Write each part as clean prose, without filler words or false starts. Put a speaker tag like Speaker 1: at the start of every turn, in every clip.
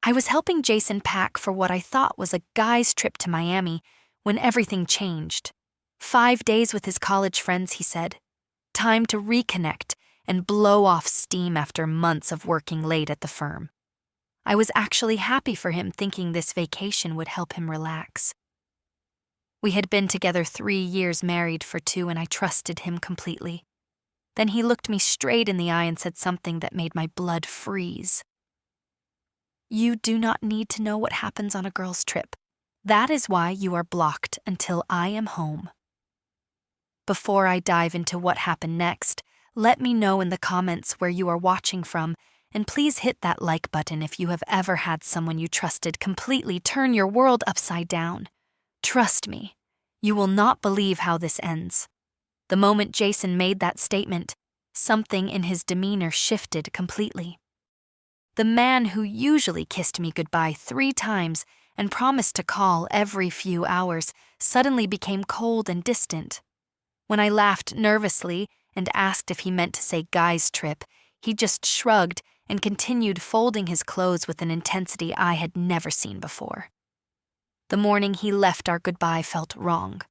Speaker 1: I was helping Jason pack for what I thought was a guy's trip to Miami when everything changed. 5 days with his college friends, he said. Time to reconnect and blow off steam after months of working late at the firm. I was actually happy for him, thinking this vacation would help him relax. We had been together 3 years, married for 2, and I trusted him completely. Then he looked me straight in the eye and said something that made my blood freeze. You do not need to know what happens on a girl's trip. That is why you are blocked until I am home. Before I dive into what happened next, let me know in the comments where you are watching from, and please hit that like button if you have ever had someone you trusted completely turn your world upside down. Trust me, you will not believe how this ends. The moment Jason made that statement, something in his demeanor shifted completely. The man who usually kissed me goodbye 3 times and promised to call every few hours suddenly became cold and distant. When I laughed nervously and asked if he meant to say guy's trip, he just shrugged and continued folding his clothes with an intensity I had never seen before. The morning he left, our goodbye felt wrong.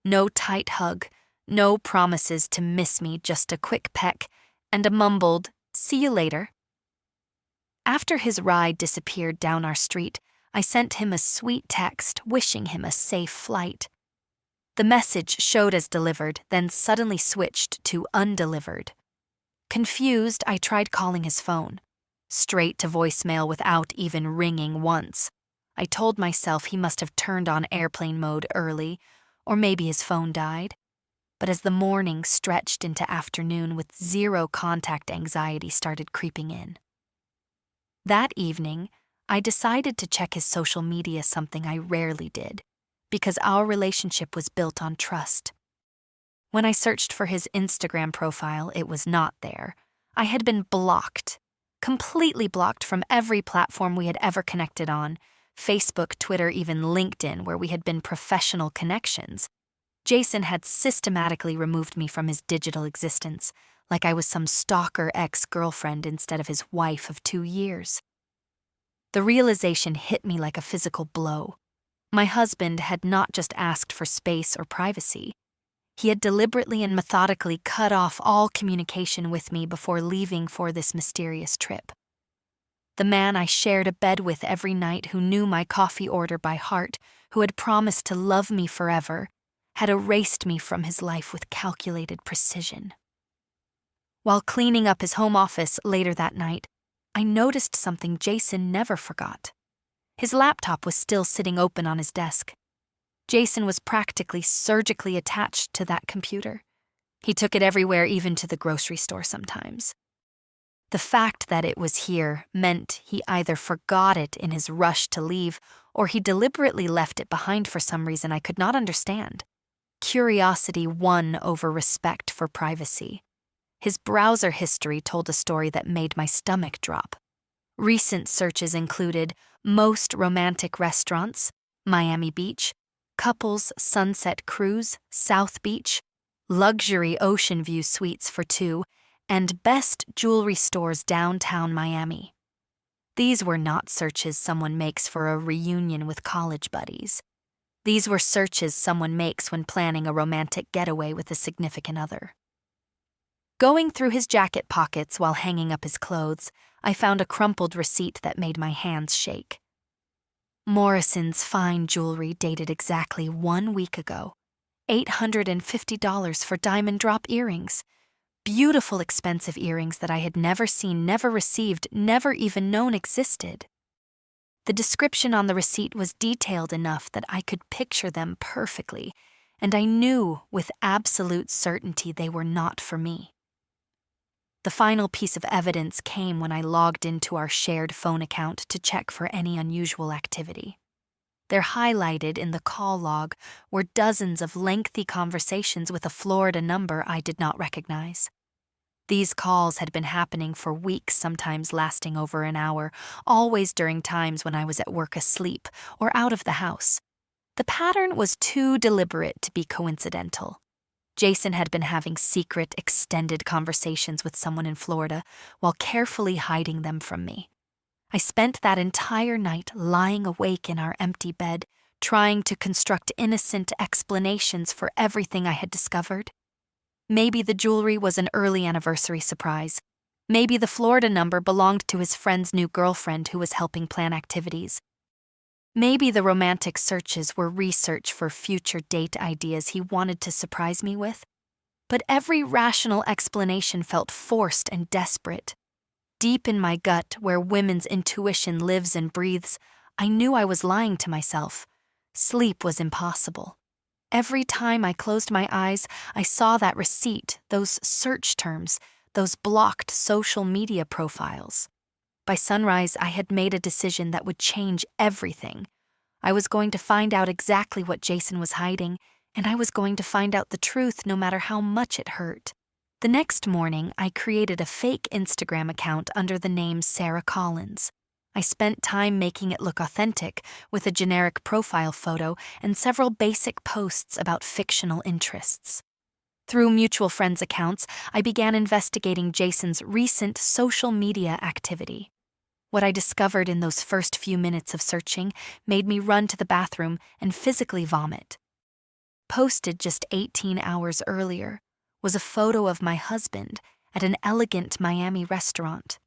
Speaker 1: No tight hug, no promises to miss me, just a quick peck and a mumbled, "See you later." After his ride disappeared down our street, I sent him a sweet text wishing him a safe flight. The message showed as delivered, then suddenly switched to undelivered. Confused, I tried calling his phone. Straight to voicemail without even ringing once. I told myself he must have turned on airplane mode early, or maybe his phone died. But as the morning stretched into afternoon with zero contact, anxiety started creeping in. That evening, I decided to check his social media, something I rarely did, because our relationship was built on trust. When I searched for his Instagram profile, it was not there. I had been blocked, completely blocked from every platform we had ever connected on, Facebook, Twitter, even LinkedIn, where we had been professional connections. Jason had systematically removed me from his digital existence, like I was some stalker ex-girlfriend instead of his wife of 2 years. The realization hit me like a physical blow. My husband had not just asked for space or privacy. He had deliberately and methodically cut off all communication with me before leaving for this mysterious trip. The man I shared a bed with every night, who knew my coffee order by heart, who had promised to love me forever, had erased me from his life with calculated precision. While cleaning up his home office later that night, I noticed something Jason never forgot. His laptop was still sitting open on his desk. Jason was practically surgically attached to that computer. He took it everywhere, even to the grocery store sometimes. The fact that it was here meant he either forgot it in his rush to leave, or he deliberately left it behind for some reason I could not understand. Curiosity won over respect for privacy. His browser history told a story that made my stomach drop. Recent searches included most romantic restaurants, Miami Beach, couples sunset cruise, South Beach, luxury ocean view suites for 2, and best jewelry stores downtown Miami. These were not searches someone makes for a reunion with college buddies. These were searches someone makes when planning a romantic getaway with a significant other. Going through his jacket pockets while hanging up his clothes, I found a crumpled receipt that made my hands shake. Morrison's fine jewelry, dated exactly 1 week ago. $850 for diamond drop earrings. Beautiful, expensive earrings that I had never seen, never received, never even known existed. The description on the receipt was detailed enough that I could picture them perfectly, and I knew with absolute certainty they were not for me. The final piece of evidence came when I logged into our shared phone account to check for any unusual activity. There, highlighted in the call log, were dozens of lengthy conversations with a Florida number I did not recognize. These calls had been happening for weeks, sometimes lasting over an hour, always during times when I was at work, asleep, or out of the house. The pattern was too deliberate to be coincidental. Jason had been having secret, extended conversations with someone in Florida while carefully hiding them from me. I spent that entire night lying awake in our empty bed, trying to construct innocent explanations for everything I had discovered. Maybe the jewelry was an early anniversary surprise. Maybe the Florida number belonged to his friend's new girlfriend who was helping plan activities. Maybe the romantic searches were research for future date ideas he wanted to surprise me with. But every rational explanation felt forced and desperate. Deep in my gut, where women's intuition lives and breathes, I knew I was lying to myself. Sleep was impossible. Every time I closed my eyes, I saw that receipt, those search terms, those blocked social media profiles. By sunrise, I had made a decision that would change everything. I was going to find out exactly what Jason was hiding, and I was going to find out the truth no matter how much it hurt. The next morning, I created a fake Instagram account under the name Sarah Collins. I spent time making it look authentic, with a generic profile photo and several basic posts about fictional interests. Through mutual friends' accounts, I began investigating Jason's recent social media activity. What I discovered in those first few minutes of searching made me run to the bathroom and physically vomit. Posted just 18 hours earlier was a photo of my husband at an elegant Miami restaurant.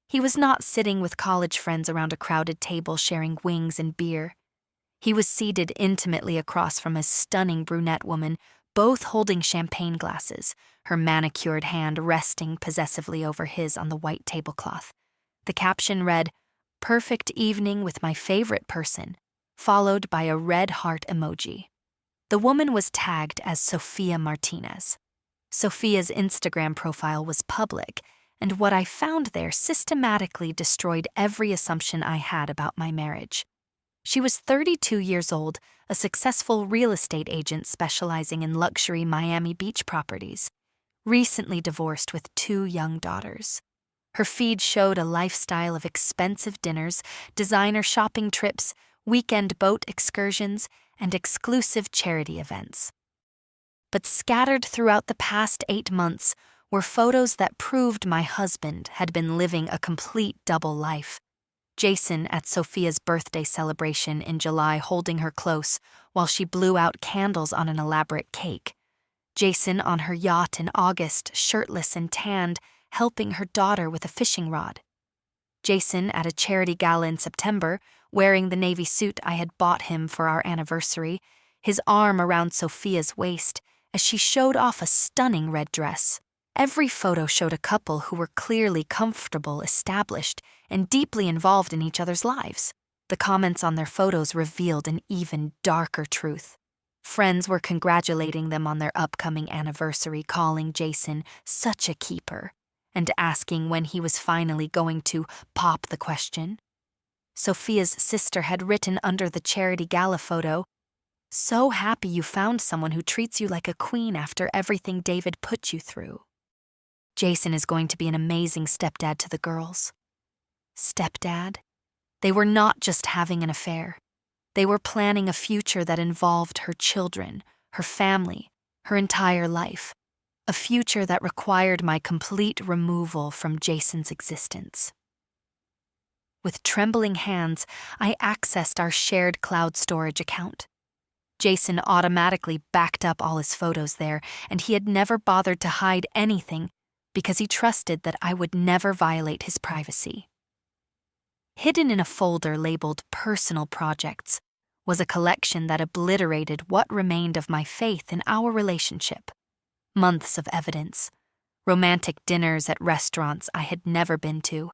Speaker 1: He was not sitting with college friends around a crowded table sharing wings and beer. He was seated intimately across from a stunning brunette woman, both holding champagne glasses, her manicured hand resting possessively over his on the white tablecloth. The caption read, "Perfect evening with my favorite person," followed by a red heart emoji. The woman was tagged as Sophia Martinez. Sophia's Instagram profile was public, and what I found there systematically destroyed every assumption I had about my marriage. She was 32 years old, a successful real estate agent specializing in luxury Miami Beach properties, recently divorced with 2 young daughters. Her feed showed a lifestyle of expensive dinners, designer shopping trips, weekend boat excursions, and exclusive charity events. But scattered throughout the past 8 months were photos that proved my husband had been living a complete double life. Jason at Sophia's birthday celebration in July holding her close while she blew out candles on an elaborate cake. Jason on her yacht in August, shirtless and tanned, helping her daughter with a fishing rod. Jason at a charity gala in September, wearing the navy suit I had bought him for our anniversary, his arm around Sophia's waist as she showed off a stunning red dress. Every photo showed a couple who were clearly comfortable, established, and deeply involved in each other's lives. The comments on their photos revealed an even darker truth. Friends were congratulating them on their upcoming anniversary, calling Jason such a keeper, and asking when he was finally going to pop the question. Sophia's sister had written under the charity gala photo, "So happy you found someone who treats you like a queen after everything David put you through." Jason is going to be an amazing stepdad to the girls. Stepdad? They were not just having an affair. They were planning a future that involved her children, her family, her entire life. A future that required my complete removal from Jason's existence. With trembling hands, I accessed our shared cloud storage account. Jason automatically backed up all his photos there, and he had never bothered to hide anything because he trusted that I would never violate his privacy. Hidden in a folder labeled Personal Projects was a collection that obliterated what remained of my faith in our relationship. Months of evidence, romantic dinners at restaurants I had never been to,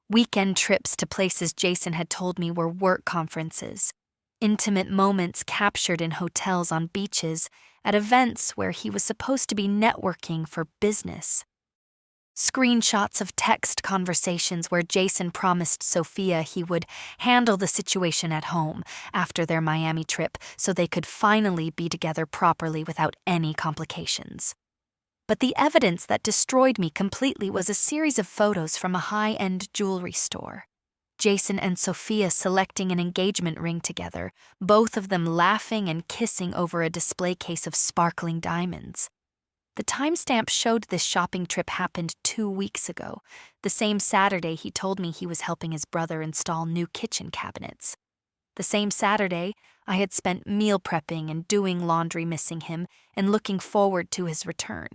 Speaker 1: weekend trips to places Jason had told me were work conferences, intimate moments captured in hotels on beaches, at events where he was supposed to be networking for business. Screenshots of text conversations where Jason promised Sophia he would handle the situation at home after their Miami trip so they could finally be together properly without any complications. But the evidence that destroyed me completely was a series of photos from a high-end jewelry store. Jason and Sophia selecting an engagement ring together, both of them laughing and kissing over a display case of sparkling diamonds. The timestamp showed this shopping trip happened 2 weeks ago, the same Saturday he told me he was helping his brother install new kitchen cabinets. The same Saturday, I had spent meal prepping and doing laundry missing him and looking forward to his return.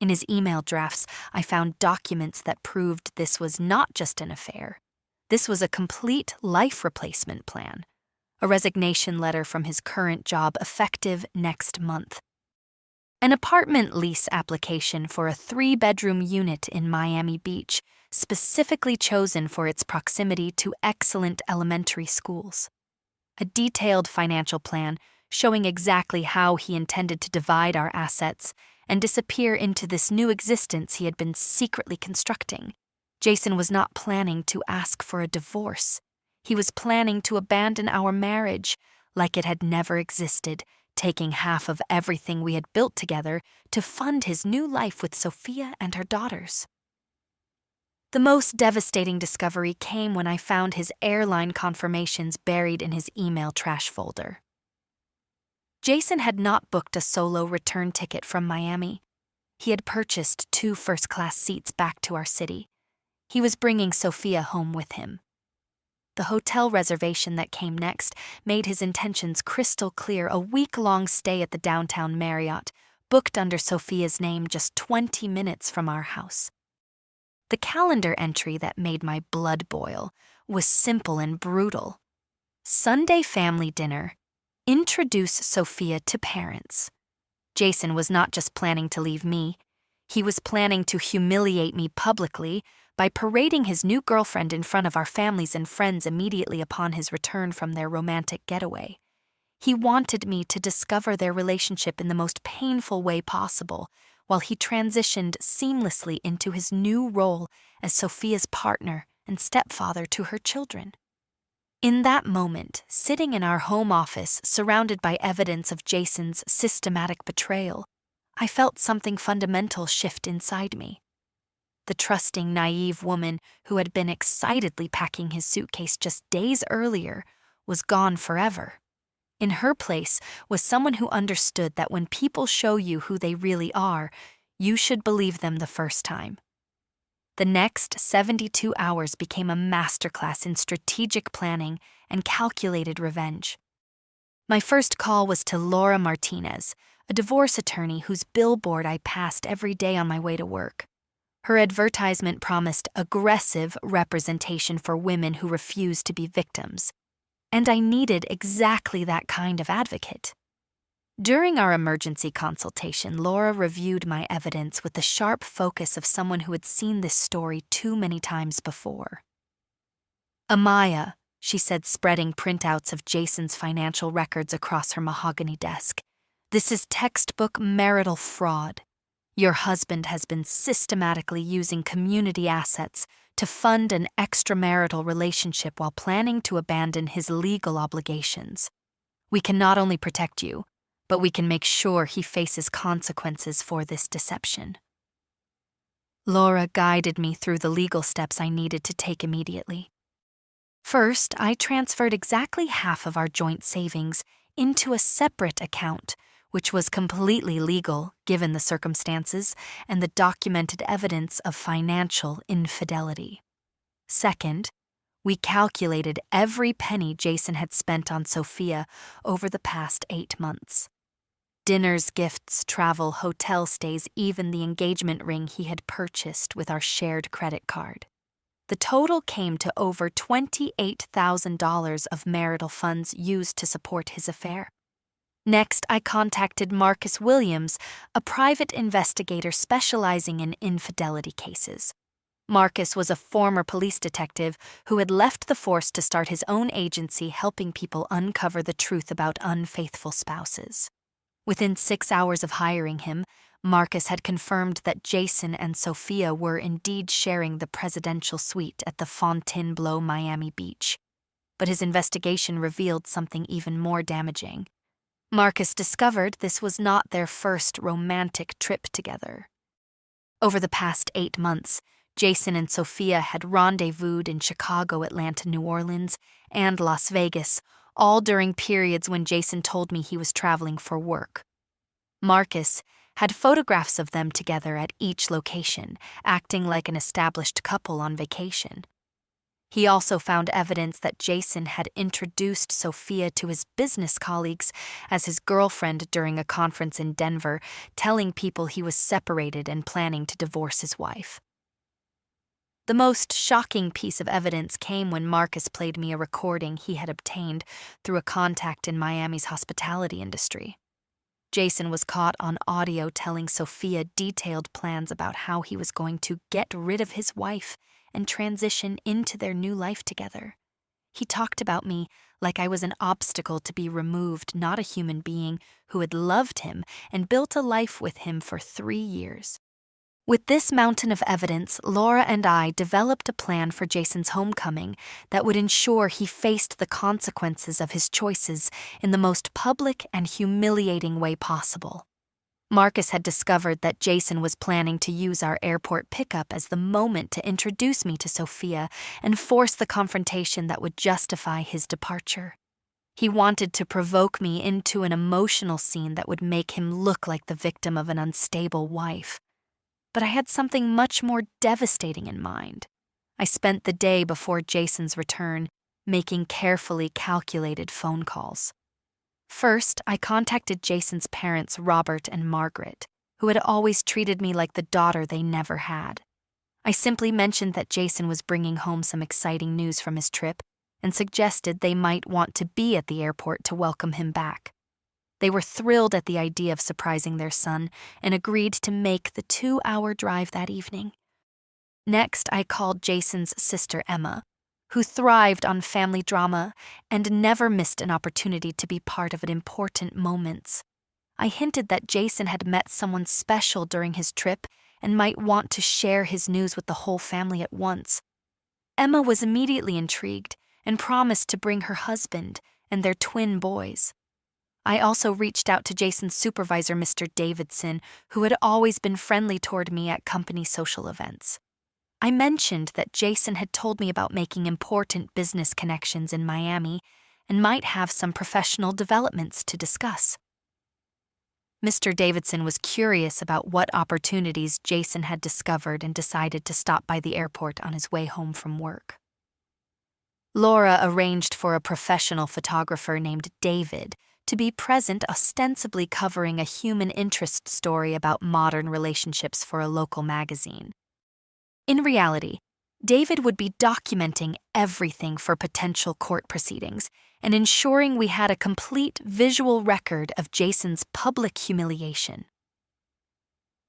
Speaker 1: In his email drafts, I found documents that proved this was not just an affair. This was a complete life replacement plan. A resignation letter from his current job effective next month. An apartment lease application for a 3-bedroom unit in Miami Beach, specifically chosen for its proximity to excellent elementary schools. A detailed financial plan showing exactly how he intended to divide our assets and disappear into this new existence he had been secretly constructing. Jason was not planning to ask for a divorce. He was planning to abandon our marriage like it had never existed, taking half of everything we had built together to fund his new life with Sophia and her daughters. The most devastating discovery came when I found his airline confirmations buried in his email trash folder. Jason had not booked a solo return ticket from Miami. He had purchased 2 first-class seats back to our city. He was bringing Sophia home with him. The hotel reservation that came next made his intentions crystal clear: a week-long stay at the downtown Marriott, booked under Sophia's name just 20 minutes from our house. The calendar entry that made my blood boil was simple and brutal. Sunday family dinner. Introduce Sophia to parents. Jason was not just planning to leave me. He was planning to humiliate me publicly by parading his new girlfriend in front of our families and friends immediately upon his return from their romantic getaway. He wanted me to discover their relationship in the most painful way possible, while he transitioned seamlessly into his new role as Sophia's partner and stepfather to her children. In that moment, sitting in our home office surrounded by evidence of Jason's systematic betrayal, I felt something fundamental shift inside me. The trusting, naive woman who had been excitedly packing his suitcase just days earlier was gone forever. In her place was someone who understood that when people show you who they really are, you should believe them the first time. The next 72 hours became a masterclass in strategic planning and calculated revenge. My first call was to Laura Martinez, a divorce attorney whose billboard I passed every day on my way to work. Her advertisement promised aggressive representation for women who refuse to be victims. And I needed exactly that kind of advocate. During our emergency consultation, Laura reviewed my evidence with the sharp focus of someone who had seen this story too many times before. "Amaya," she said, spreading printouts of Jason's financial records across her mahogany desk, "this is textbook marital fraud. Your husband has been systematically using community assets to fund an extramarital relationship while planning to abandon his legal obligations. We can not only protect you, but we can make sure he faces consequences for this deception." Laura guided me through the legal steps I needed to take immediately. First, I transferred exactly half of our joint savings into a separate account, which was completely legal given the circumstances and the documented evidence of financial infidelity. Second, we calculated every penny Jason had spent on Sophia over the past 8 months. Dinners, gifts, travel, hotel stays, even the engagement ring he had purchased with our shared credit card. The total came to over $28,000 of marital funds used to support his affair. Next, I contacted Marcus Williams, a private investigator specializing in infidelity cases. Marcus was a former police detective who had left the force to start his own agency helping people uncover the truth about unfaithful spouses. Within 6 hours of hiring him, Marcus had confirmed that Jason and Sophia were indeed sharing the presidential suite at the Fontainebleau Miami Beach. But his investigation revealed something even more damaging. Marcus discovered this was not their first romantic trip together. Over the past 8 months, Jason and Sophia had rendezvoused in Chicago, Atlanta, New Orleans, and Las Vegas, all during periods when Jason told me he was traveling for work. Marcus had photographs of them together at each location, acting like an established couple on vacation. He also found evidence that Jason had introduced Sophia to his business colleagues as his girlfriend during a conference in Denver, telling people he was separated and planning to divorce his wife. The most shocking piece of evidence came when Marcus played me a recording he had obtained through a contact in Miami's hospitality industry. Jason was caught on audio telling Sophia detailed plans about how he was going to get rid of his wife and transition into their new life together. He talked about me like I was an obstacle to be removed, not a human being who had loved him and built a life with him for 3 years. With this mountain of evidence, Laura and I developed a plan for Jason's homecoming that would ensure he faced the consequences of his choices in the most public and humiliating way possible. Marcus had discovered that Jason was planning to use our airport pickup as the moment to introduce me to Sophia and force the confrontation that would justify his departure. He wanted to provoke me into an emotional scene that would make him look like the victim of an unstable wife. But I had something much more devastating in mind. I spent the day before Jason's return making carefully calculated phone calls. First, I contacted Jason's parents, Robert and Margaret, who had always treated me like the daughter they never had. I simply mentioned that Jason was bringing home some exciting news from his trip and suggested they might want to be at the airport to welcome him back. They were thrilled at the idea of surprising their son and agreed to make the 2-hour drive that evening. Next, I called Jason's sister Emma, who thrived on family drama and never missed an opportunity to be part of important moments. I hinted that Jason had met someone special during his trip and might want to share his news with the whole family at once. Emma was immediately intrigued and promised to bring her husband and their twin boys. I also reached out to Jason's supervisor, Mr. Davidson, who had always been friendly toward me at company social events. I mentioned that Jason had told me about making important business connections in Miami and might have some professional developments to discuss. Mr. Davidson was curious about what opportunities Jason had discovered and decided to stop by the airport on his way home from work. Laura arranged for a professional photographer named David to be present, ostensibly covering a human interest story about modern relationships for a local magazine. In reality, David would be documenting everything for potential court proceedings and ensuring we had a complete visual record of Jason's public humiliation.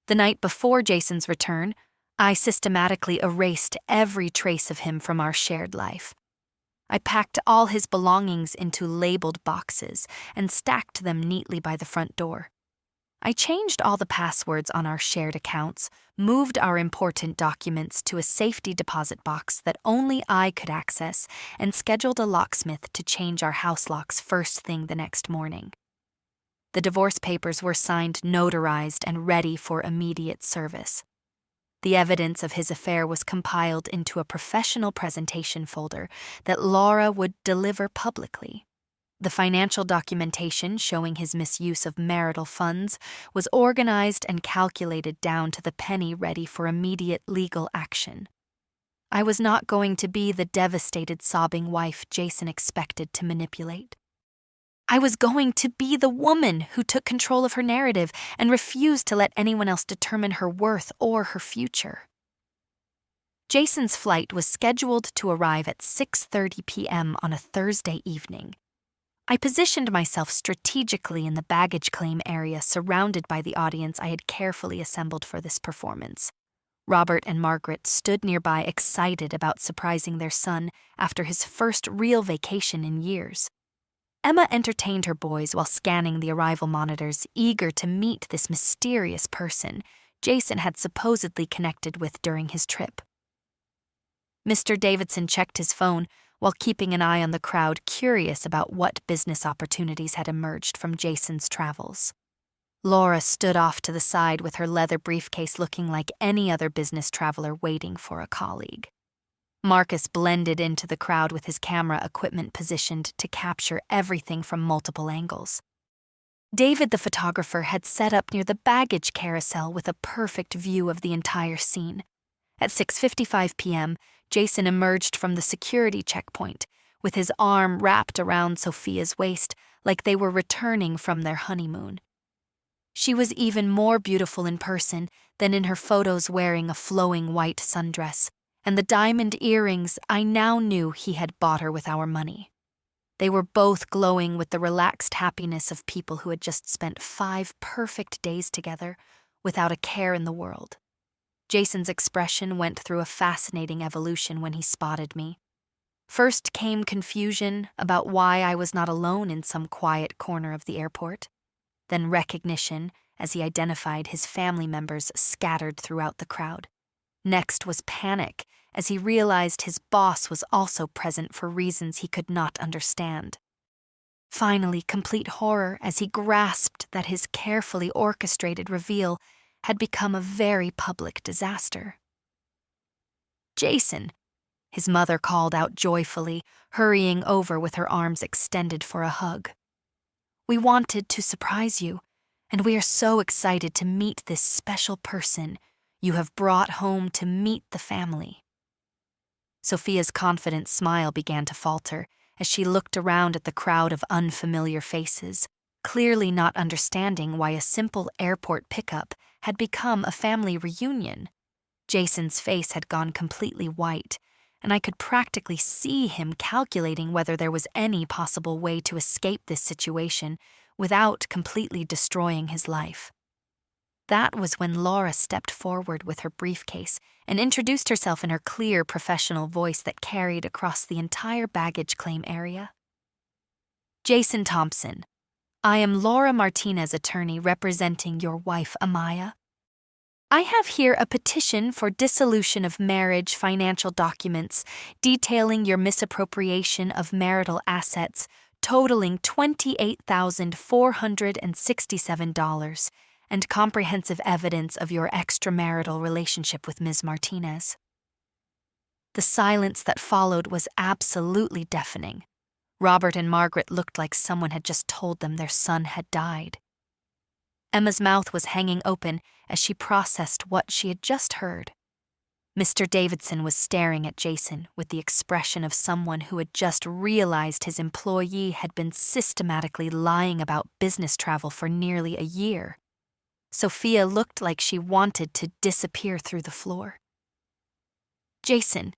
Speaker 1: The night before Jason's return, I systematically erased every trace of him from our shared life. I packed all his belongings into labeled boxes and stacked them neatly by the front door. I changed all the passwords on our shared accounts, moved our important documents to a safety deposit box that only I could access, and scheduled a locksmith to change our house locks first thing the next morning. The divorce papers were signed, notarized, and ready for immediate service. The evidence of his affair was compiled into a professional presentation folder that Laura would deliver publicly. The financial documentation showing his misuse of marital funds was organized and calculated down to the penny, ready for immediate legal action. I was not going to be the devastated, sobbing wife Jason expected to manipulate. I was going to be the woman who took control of her narrative and refused to let anyone else determine her worth or her future. Jason's flight was scheduled to arrive at 6:30 p.m. on a Thursday evening. I positioned myself strategically in the baggage claim area, surrounded by the audience I had carefully assembled for this performance. Robert and Margaret stood nearby, excited about surprising their son after his first real vacation in years. Emma entertained her boys while scanning the arrival monitors, eager to meet this mysterious person Jason had supposedly connected with during his trip. Mr. Davidson checked his phone while keeping an eye on the crowd, curious about what business opportunities had emerged from Jason's travels. Laura stood off to the side with her leather briefcase, looking like any other business traveler waiting for a colleague. Marcus blended into the crowd with his camera equipment positioned to capture everything from multiple angles. David, the photographer, had set up near the baggage carousel with a perfect view of the entire scene. At 6:55 p.m., Jason emerged from the security checkpoint, with his arm wrapped around Sophia's waist like they were returning from their honeymoon. She was even more beautiful in person than in her photos, wearing a flowing white sundress, and the diamond earrings I now knew he had bought her with our money. They were both glowing with the relaxed happiness of people who had just spent 5 perfect days together without a care in the world. Jason's expression went through a fascinating evolution when he spotted me. First came confusion about why I was not alone in some quiet corner of the airport, then recognition as he identified his family members scattered throughout the crowd. Next was panic as he realized his boss was also present for reasons he could not understand. Finally, complete horror as he grasped that his carefully orchestrated reveal had become a very public disaster. "Jason," his mother called out joyfully, hurrying over with her arms extended for a hug. "We wanted to surprise you, and we are so excited to meet this special person you have brought home to meet the family." Sophia's confident smile began to falter as she looked around at the crowd of unfamiliar faces, clearly not understanding why a simple airport pickup had become a family reunion. Jason's face had gone completely white, and I could practically see him calculating whether there was any possible way to escape this situation without completely destroying his life. That was when Laura stepped forward with her briefcase and introduced herself in her clear professional voice that carried across the entire baggage claim area. "Jason Thompson, I am Laura Martinez, attorney representing your wife, Amaya. I have here a petition for dissolution of marriage financial documents detailing your misappropriation of marital assets totaling $28,467 and comprehensive evidence of your extramarital relationship with Ms. Martinez." The silence that followed was absolutely deafening. Robert and Margaret looked like someone had just told them their son had died. Emma's mouth was hanging open as she processed what she had just heard. Mr. Davidson was staring at Jason with the expression of someone who had just realized his employee had been systematically lying about business travel for nearly a year. Sophia looked like she wanted to disappear through the floor. "Jason,"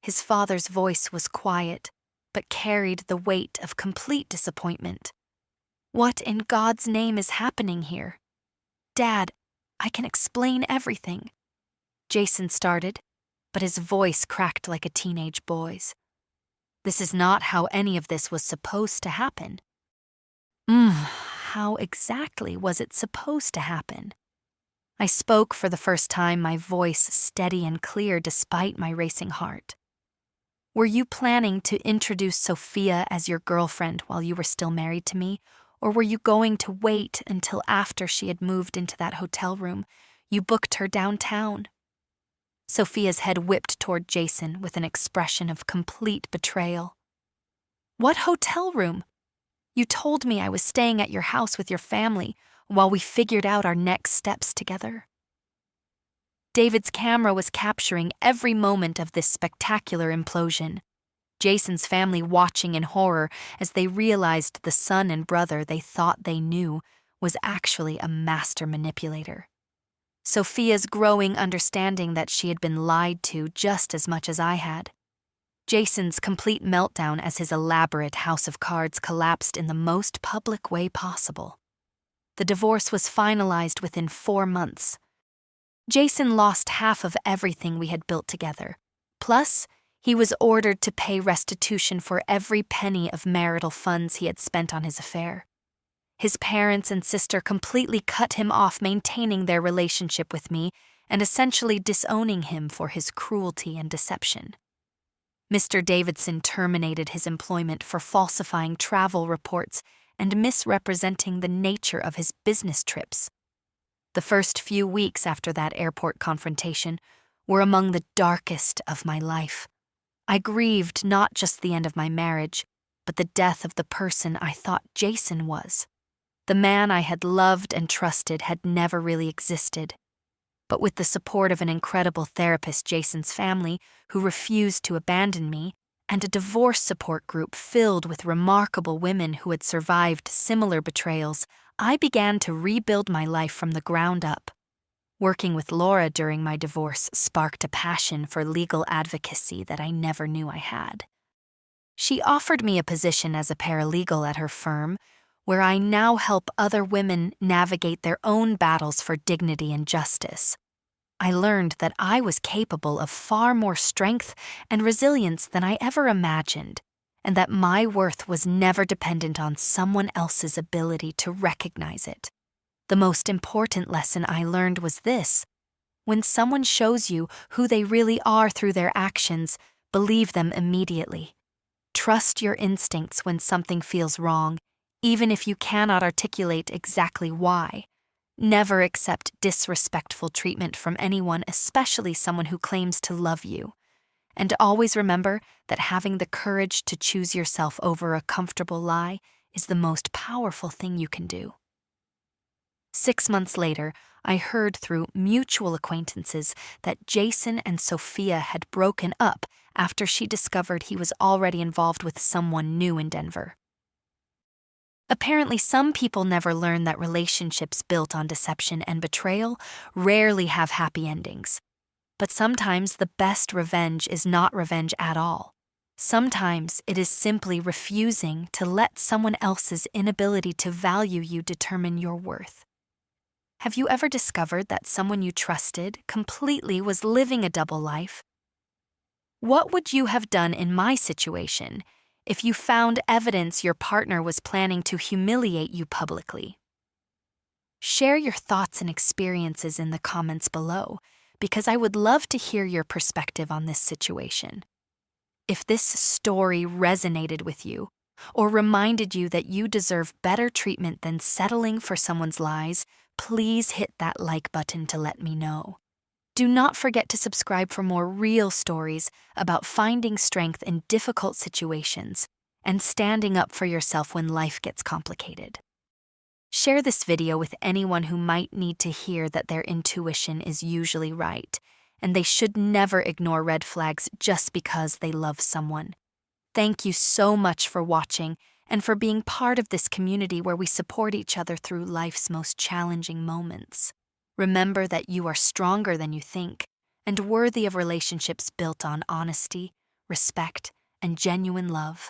Speaker 1: his father's voice was quiet, but carried the weight of complete disappointment. "What in God's name is happening here? Dad, I can explain everything." Jason started, but his voice cracked like a teenage boy's. This is not how any of this was supposed to happen. How exactly was it supposed to happen? I spoke for the first time, my voice steady and clear despite my racing heart. "Were you planning to introduce Sophia as your girlfriend while you were still married to me, or were you going to wait until after she had moved into that hotel room you booked her downtown?" Sophia's head whipped toward Jason with an expression of complete betrayal. "What hotel room? You told me I was staying at your house with your family while we figured out our next steps together." David's camera was capturing every moment of this spectacular implosion. Jason's family watching in horror as they realized the son and brother they thought they knew was actually a master manipulator. Sophia's growing understanding that she had been lied to just as much as I had. Jason's complete meltdown as his elaborate house of cards collapsed in the most public way possible. The divorce was finalized within 4 months. Jason lost half of everything we had built together. Plus, he was ordered to pay restitution for every penny of marital funds he had spent on his affair. His parents and sister completely cut him off maintaining their relationship with me and essentially disowning him for his cruelty and deception. Mr. Davidson terminated his employment for falsifying travel reports and misrepresenting the nature of his business trips. The first few weeks after that airport confrontation were among the darkest of my life. I grieved not just the end of my marriage, but the death of the person I thought Jason was. The man I had loved and trusted had never really existed. But with the support of an incredible therapist, Jason's family, who refused to abandon me, and a divorce support group filled with remarkable women who had survived similar betrayals, I began to rebuild my life from the ground up. Working with Laura during my divorce sparked a passion for legal advocacy that I never knew I had. She offered me a position as a paralegal at her firm, where I now help other women navigate their own battles for dignity and justice. I learned that I was capable of far more strength and resilience than I ever imagined, and that my worth was never dependent on someone else's ability to recognize it. The most important lesson I learned was this: when someone shows you who they really are through their actions, believe them immediately. Trust your instincts when something feels wrong, even if you cannot articulate exactly why. Never accept disrespectful treatment from anyone, especially someone who claims to love you. And always remember that having the courage to choose yourself over a comfortable lie is the most powerful thing you can do. 6 months later, I heard through mutual acquaintances that Jason and Sophia had broken up after she discovered he was already involved with someone new in Denver. Apparently, some people never learn that relationships built on deception and betrayal rarely have happy endings. But sometimes the best revenge is not revenge at all. Sometimes it is simply refusing to let someone else's inability to value you determine your worth. Have you ever discovered that someone you trusted completely was living a double life? What would you have done in my situation if you found evidence your partner was planning to humiliate you publicly? Share your thoughts and experiences in the comments below, because I would love to hear your perspective on this situation. If this story resonated with you, or reminded you that you deserve better treatment than settling for someone's lies, please hit that like button to let me know. Do not forget to subscribe for more real stories about finding strength in difficult situations and standing up for yourself when life gets complicated. Share this video with anyone who might need to hear that their intuition is usually right, and they should never ignore red flags just because they love someone. Thank you so much for watching and for being part of this community where we support each other through life's most challenging moments. Remember that you are stronger than you think and worthy of relationships built on honesty, respect, and genuine love.